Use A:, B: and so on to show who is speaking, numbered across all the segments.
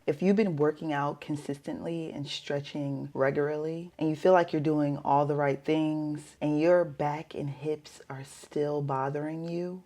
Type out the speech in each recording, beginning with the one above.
A: If you've been working out consistently and stretching regularly and you feel like you're doing all the right things and your back and hips are still bothering you,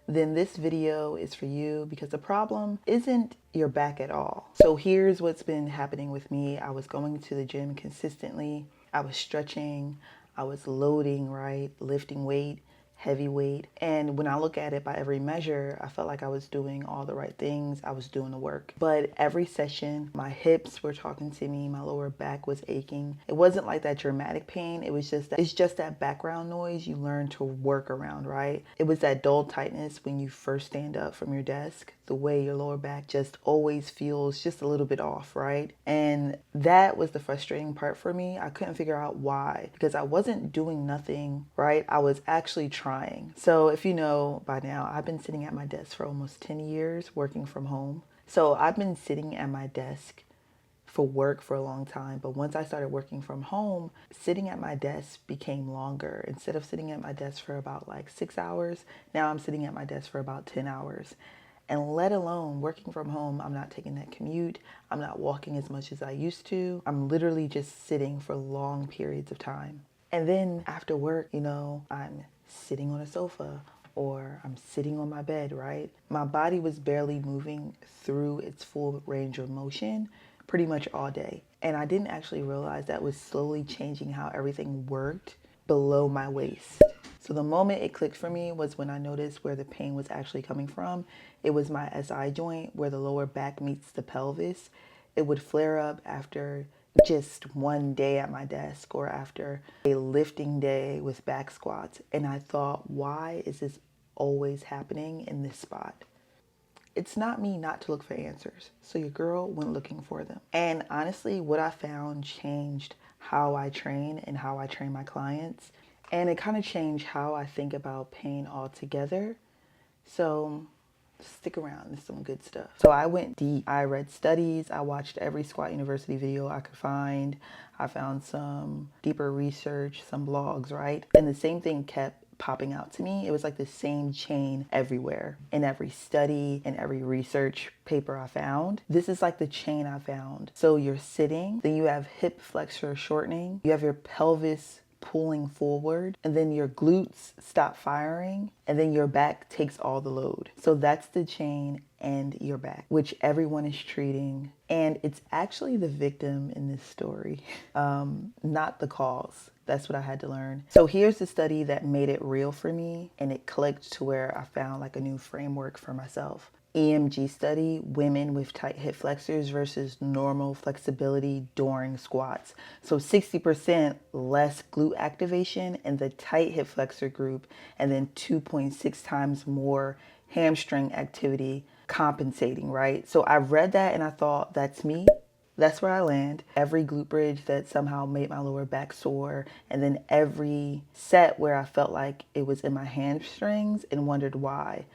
A: then this video is for you, because the problem isn't your back at all. So here's what's been happening with me. I was going to the gym consistently. I was stretching. I was loading, right? Lifting weight, heavy weight. And when I look at it by every measure, I felt like I was doing all the right things. I was doing the work. But every session, my hips were talking to me. My lower back was aching. It wasn't like that dramatic pain. It was just that, it's just that background noise you learn to work around, right? It was that dull tightness when you first stand up from your desk. The way your lower back just always feels just a little bit off, right? And that was the frustrating part for me. I couldn't figure out why, because I wasn't doing nothing, right? I was actually trying. So if you know by now, I've been sitting at my desk for almost 10 years working from home. So I've been sitting at my desk for work for a long time. But once I started working from home, sitting at my desk became longer. Instead of sitting at my desk for about like 6 hours, now I'm sitting at my desk for about 10 hours. And let alone working from home, I'm not taking that commute. I'm not walking as much as I used to. I'm literally just sitting for long periods of time. And then after work, I'm sitting on a sofa or I'm sitting on my bed, right? My body was barely moving through its full range of motion pretty much all day. And I didn't actually realize that was slowly changing how everything worked below my waist. So the moment it clicked for me was when I noticed where the pain was actually coming from. It was my SI joint, where the lower back meets the pelvis. It would flare up after just one day at my desk or after a lifting day with back squats. And I thought, why is this always happening in this spot? It's not me not to look for answers. So your girl went looking for them. And honestly, what I found changed how I train and how I train my clients. And it kind of changed how I think about pain altogether. So stick around, there's some good stuff. So I went deep. I read studies. I watched every Squat University video I could find. I found some deeper research, some blogs, right? And the same thing kept popping out to me. It was like the same chain everywhere, in every study, in every research paper I found. This is like the chain I found. So you're sitting, then you have hip flexor shortening, you have your pelvis pulling forward, and then your glutes stop firing, and then your back takes all the load. So that's the chain and your back, which everyone is treating. And it's actually the victim in this story, not the cause. That's what I had to learn. So here's the study that made it real for me, and it clicked to where I found like a new framework for myself. EMG study, women with tight hip flexors versus normal flexibility during squats. So 60% less glute activation in the tight hip flexor group, and then 2.6 times more hamstring activity compensating, right? So I read that and I thought, that's me. That's where I land. Every glute bridge that somehow made my lower back sore, and then every set where I felt like it was in my hamstrings and wondered why.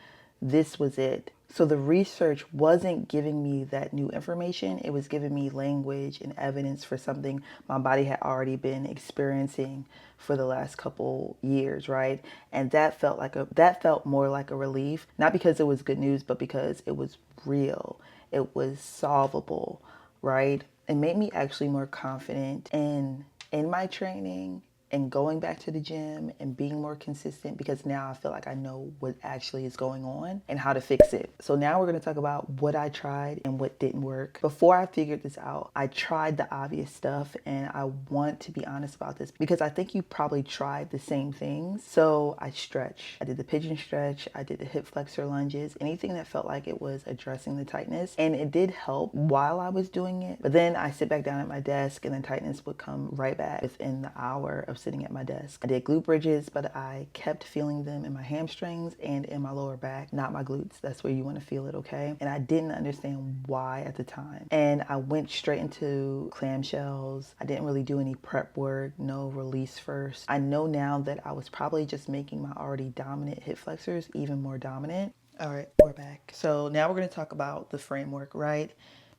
A: This was it. So the research wasn't giving me that new information. It was giving me language and evidence for something my body had already been experiencing for the last couple years, right? And that felt more like a relief, not because it was good news, but because it was real. It was solvable, right? It made me actually more confident in my training and going back to the gym and being more consistent, because now I feel like I know what actually is going on and how to fix it. So now we're going to talk about what I tried and what didn't work. Before I figured this out, I tried the obvious stuff, and I want to be honest about this because I think you probably tried the same things. So I stretched. I did the pigeon stretch. I did the hip flexor lunges, anything that felt like it was addressing the tightness. And it did help while I was doing it. But then I sit back down at my desk and the tightness would come right back within the hour of sitting at my desk. I did glute bridges, but I kept feeling them in my hamstrings and in my lower back, not my glutes. That's where you want to feel it, okay? And I didn't understand why at the time. And I went straight into clamshells. I didn't really do any prep work, no release first. I know now that I was probably just making my already dominant hip flexors even more dominant. All right, we're back. So now we're going to talk about the framework, right?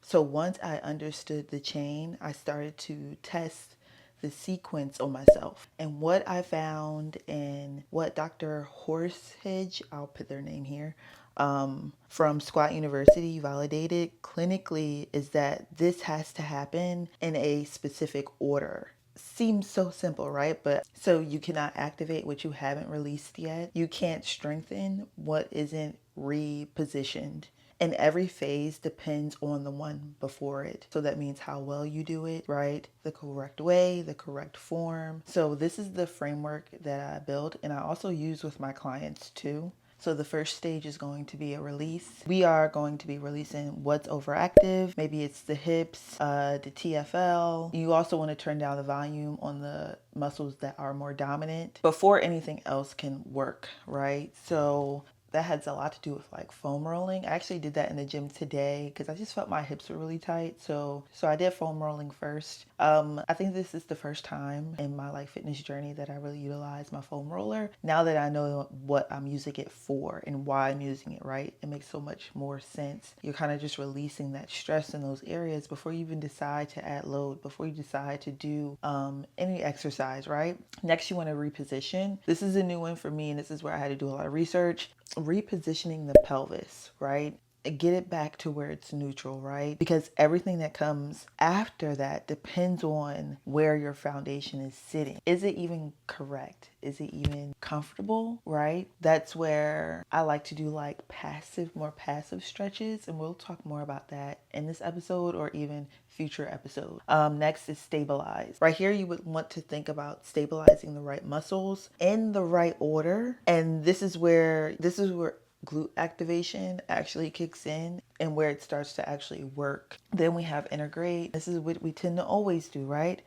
A: So once I understood the chain, I started to test the sequence on myself. And what I found, and what Dr. Horsehedge, I'll put their name here, from Squat University, validated clinically, is that this has to happen in a specific order. Seems so simple, right? But so you cannot activate what you haven't released yet. You can't strengthen what isn't repositioned. And every phase depends on the one before it. So that means how well you do it, right? The correct way, the correct form. So this is the framework that I built and I also use with my clients too. So the first stage is going to be a release. We are going to be releasing what's overactive. Maybe it's the hips, the TFL. You also want to turn down the volume on the muscles that are more dominant before anything else can work, right? So that has a lot to do with like foam rolling. I actually did that in the gym today because I just felt my hips were really tight. So I did foam rolling first. I think this is the first time in my like fitness journey that I really utilize my foam roller. Now that I know what I'm using it for and why I'm using it, right? It makes so much more sense. You're kind of just releasing that stress in those areas before you even decide to add load, before you decide to do any exercise, right? Next, you want to reposition. This is a new one for me and this is where I had to do a lot of research. Repositioning the pelvis, right? Get it back to where it's neutral, right? Because everything that comes after that depends on where your foundation is sitting. Is it even correct? Is it even comfortable, right? That's where I like to do like more passive stretches, and we'll talk more about that in this episode or even future episodes. Next is stabilize. Right here, you would want to think about stabilizing the right muscles in the right order, and this is where glute activation actually kicks in and where it starts to actually work. Then we have integrate. This is what we tend to always do, right?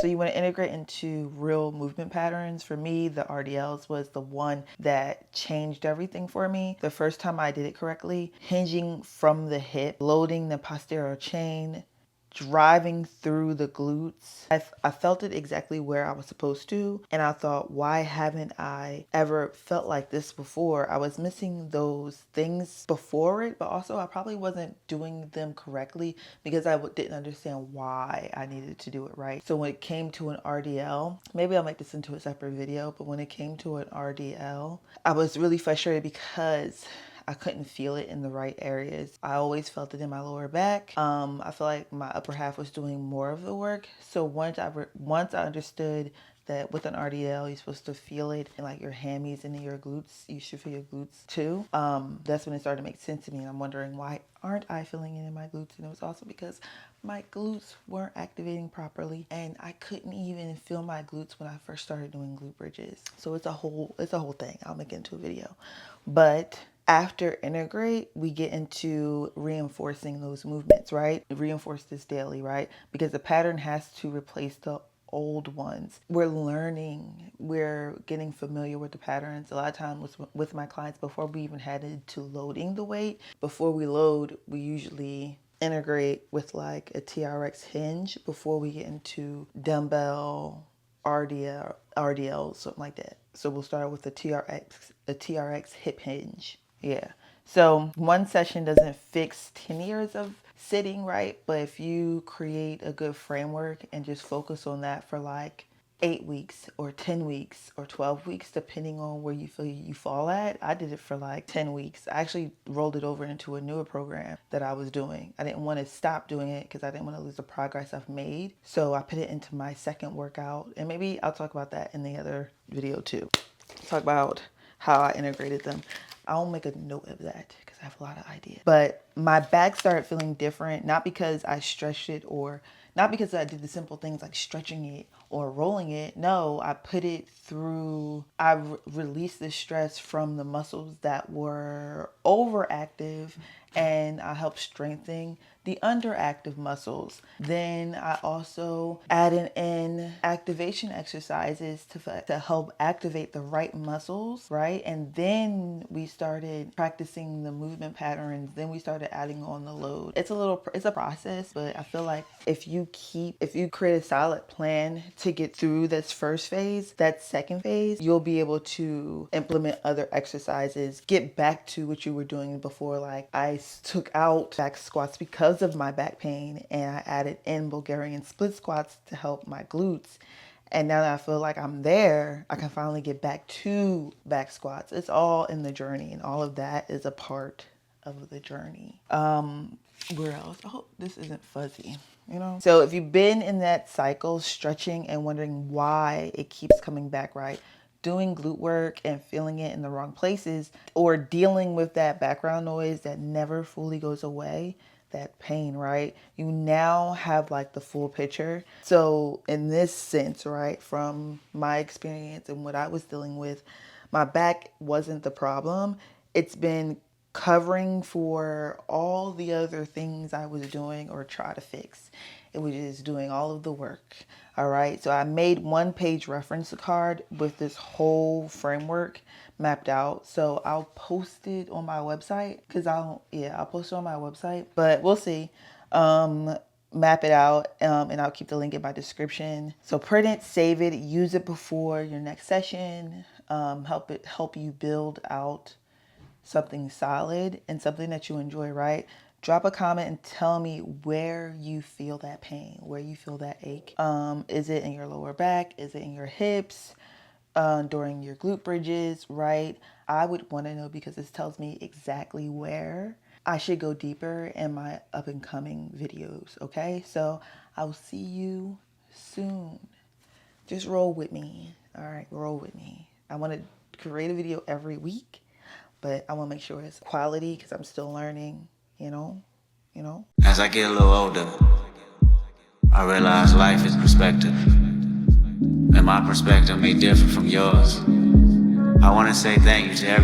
A: So you want to integrate into real movement patterns. For me, the RDLs was the one that changed everything for me. The first time I did it correctly, hinging from the hip, loading the posterior chain, driving through the glutes. I felt it exactly where I was supposed to. And I thought, why haven't I ever felt like this before? I was missing those things before it, but also I probably wasn't doing them correctly because I didn't understand why I needed to do it right. So when it came to an RDL, maybe I'll make this into a separate video, but when it came to an RDL, I was really frustrated because I couldn't feel it in the right areas. I always felt it in my lower back. I feel like my upper half was doing more of the work. So once I understood that with an RDL, you're supposed to feel it in like your hammies and in your glutes. You should feel your glutes too. That's when it started to make sense to me. And I'm wondering, why aren't I feeling it in my glutes? And it was also because my glutes weren't activating properly and I couldn't even feel my glutes when I first started doing glute bridges. So it's a whole thing. I'll make it into a video. But after integrate, we get into reinforcing those movements, right? Reinforce this daily, right? Because the pattern has to replace the old ones. We're learning, we're getting familiar with the patterns. A lot of times with my clients, before we even headed to loading the weight, before we load, we usually integrate with like a TRX hinge before we get into dumbbell RDL, something like that. So we'll start with a TRX hip hinge. Yeah. So one session doesn't fix 10 years of sitting, right? But if you create a good framework and just focus on that for like 8 weeks or 10 weeks or 12 weeks, depending on where you feel you fall at. I did it for like 10 weeks. I actually rolled it over into a newer program that I was doing. I didn't want to stop doing it because I didn't want to lose the progress I've made. So I put it into my second workout, and maybe I'll talk about that in the other video too. Talk about how I integrated them. I'll make a note of that because I have a lot of ideas. But my back started feeling different, not because I stretched it or not because I did the simple things like stretching it or rolling it. No, I put it through, I released the stress from the muscles that were overactive, and I helped strengthen the underactive muscles. Then I also added in activation exercises to help activate the right muscles, right? And then we started practicing the movement patterns. Then we started adding on the load. It's a process, but I feel like if you create a solid plan to get through this first phase, that second phase, you'll be able to implement other exercises, get back to what you were doing before. Like I took out back squats because of my back pain, and I added in Bulgarian split squats to help my glutes. And now that I feel like I'm there, I can finally get back to back squats. It's all in the journey, and all of that is a part of the journey. Where else? I hope this isn't fuzzy, you know? So if you've been in that cycle, stretching and wondering why it keeps coming back, right? Doing glute work and feeling it in the wrong places, or dealing with that background noise that never fully goes away, that pain, right? You now have like the full picture. So in this sense, right, from my experience and what I was dealing with, my back wasn't the problem. It's been covering for all the other things I was doing or try to fix. It was just doing all of the work. All right. So I made 1-page reference card with this whole framework mapped out. So I'll post it on my website I'll post it on my website, but we'll see. Map it out, and I'll keep the link in my description. So print it, save it, use it before your next session. Help you build out something solid and something that you enjoy, right? Drop a comment and tell me where you feel that pain, where you feel that ache. Is it in your lower back? Is it in your hips? During your glute bridges, right? I would want to know, because this tells me exactly where I should go deeper in my up and coming videos, okay? So I will see you soon. Just roll with me, all right? Roll with me. I want to create a video every week, but I want to make sure it's quality because I'm still learning, you know?
B: As I get a little older, I realize life is perspective, and my perspective may differ from yours. I want to say thank you to everyone